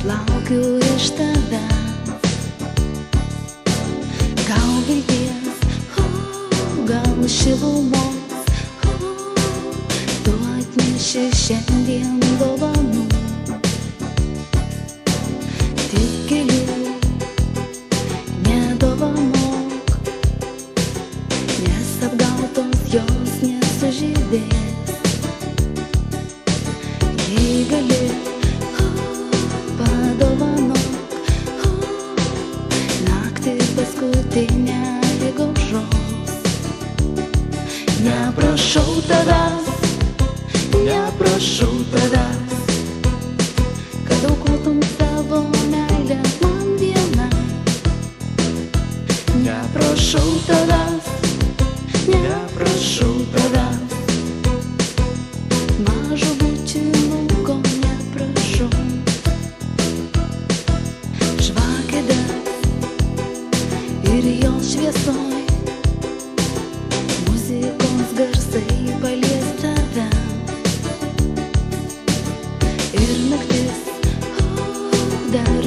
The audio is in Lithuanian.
laukiu iš tavęs. Gal vilties, gal šilumos, tu atneši šiandien dovanų. Tik gėlių nedovanok, nes apgautos jos nesužydės. Jei gali, padovanok naktį paskutinę lyg aušros. Neprašau tavęs, kad aukotum savo meilę man vienai. Neprašau tavęs, mažo bučinuko neprašau. Žvakė degs ir jos šviesoj, muzikos garsai palies tave. Ir naktis dar